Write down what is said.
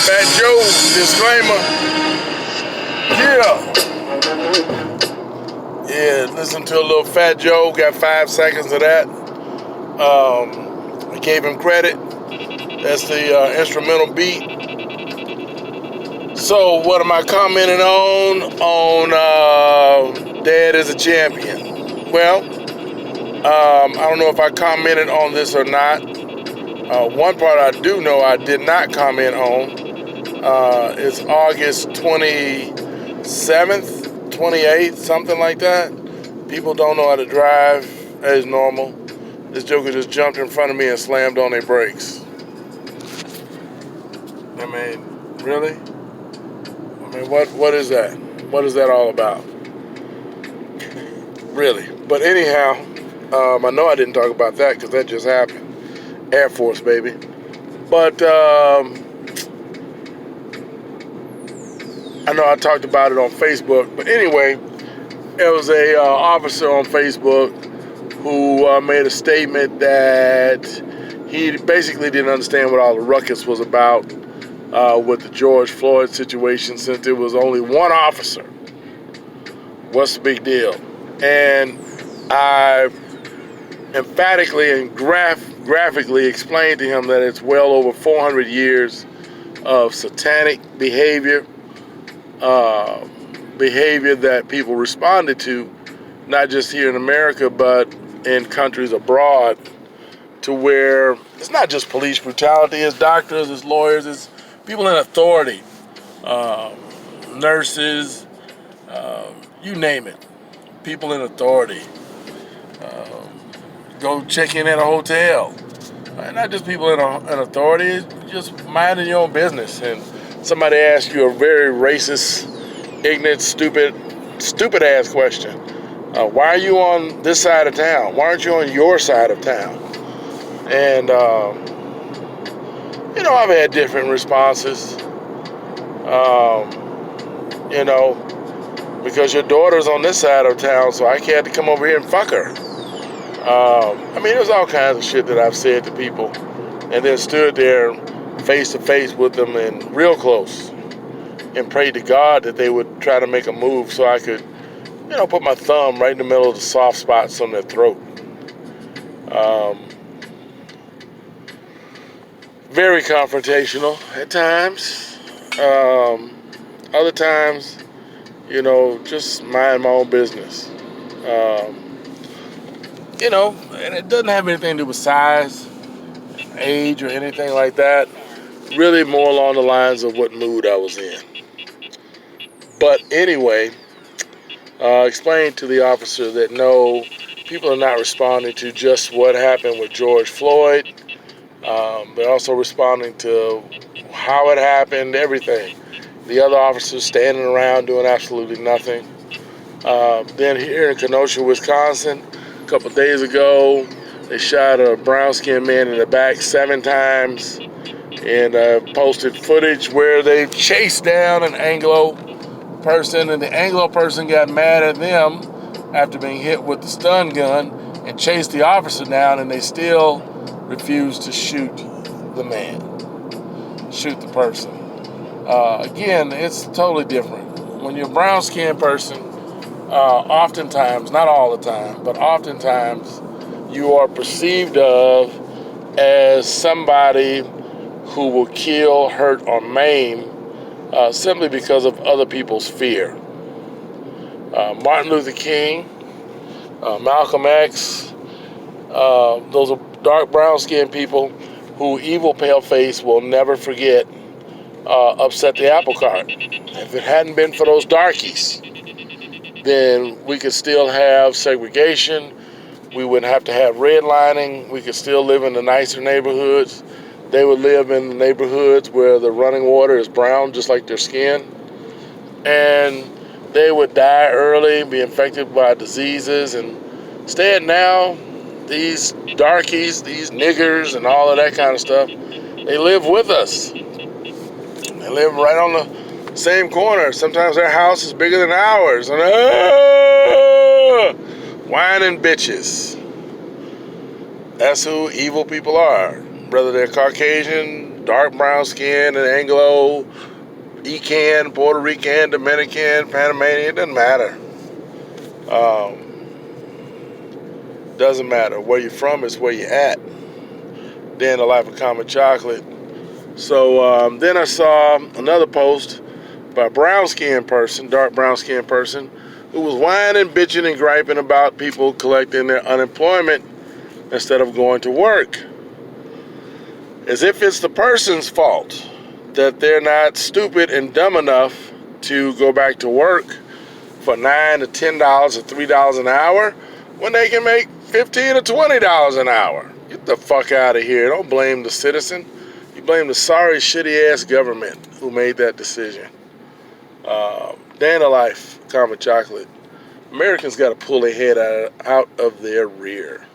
Fat Joe disclaimer. Yeah. Yeah, listen to a little Fat Joe. Got 5 seconds of that. I gave him credit. That's the instrumental beat. So what am I commenting on? Dad is a champion. Well, I don't know if I commented on this or not. One part I do know I did not comment on. It's August 27th, 28th, something like that. People don't know how to drive as normal. This joker just jumped in front of me and slammed on their brakes. I mean, really? I mean, what is that? What is that all about? Really? But anyhow, I know I didn't talk about that because that just happened. Air Force, baby. But I know I talked about it on Facebook. But anyway, there was a officer on Facebook who made a statement that he basically didn't understand what all the ruckus was about with the George Floyd situation, since there was only one officer. What's the big deal? And I emphatically and graphically explained to him that it's well over 400 years of satanic behavior, behavior that people responded to, not just here in America, but in countries abroad, to where it's not just police brutality, it's doctors, it's lawyers, it's people in authority, nurses, you name it, people in authority. Go check in at a hotel. Not just people in authority, it's just minding your own business. And somebody asks you a very racist, ignorant, stupid ass question. Why are you on this side of town? Why aren't you on your side of town? And, I've had different responses. Because your daughter's on this side of town, so I can't come over here and fuck her. There's all kinds of shit that I've said to people, and then stood there face to face with them and real close and prayed to God that they would try to make a move so I could, put my thumb right in the middle of the soft spots on their throat. Very confrontational at times. Other times, just mind my own business. And it doesn't have anything to do with size, age, or anything like that. Really more along the lines of what mood I was in. But anyway, explained to the officer that no, people are not responding to just what happened with George Floyd. They're also responding to how it happened, everything. The other officers standing around doing absolutely nothing. Then here in Kenosha, Wisconsin, a couple days ago, they shot a brown-skinned man in the back 7 times and posted footage where they chased down an Anglo person, and the Anglo person got mad at them after being hit with the stun gun and chased the officer down, and they still refused to shoot the man, shoot the person. Again, it's totally different. When you're a brown-skinned person, oftentimes, not all the time, but oftentimes, you are perceived of as somebody who will kill, hurt, or maim simply because of other people's fear. Martin Luther King, Malcolm X, those are dark brown-skinned people who evil pale-face will never forget upset the apple cart. If it hadn't been for those darkies, then we could still have segregation. We wouldn't have to have redlining. We could still live in the nicer neighborhoods. They would live in the neighborhoods where the running water is brown, just like their skin. And they would die early, be infected by diseases. And instead now, these darkies, these niggers, and all of that kind of stuff, they live with us. They live right on the same corner. Sometimes their house is bigger than ours. And whining bitches. That's who evil people are. Whether they're Caucasian, dark brown skin and Anglo, Ecan, Puerto Rican, Dominican, Panamanian, it doesn't matter. Doesn't matter. Where you're from is where you're at. Day in the life of Common Chocolate. So then I saw another post by a brown skinned person, dark brown skinned person, who was whining, bitching, and griping about people collecting their unemployment instead of going to work. As if it's the person's fault that they're not stupid and dumb enough to go back to work for $9 to $10 or $3 an hour when they can make $15 to $20 an hour. Get the fuck out of here. Don't blame the citizen. You blame the sorry, shitty-ass government who made that decision. Day in the life, Common Chocolate. Americans got to pull their head out of their rear.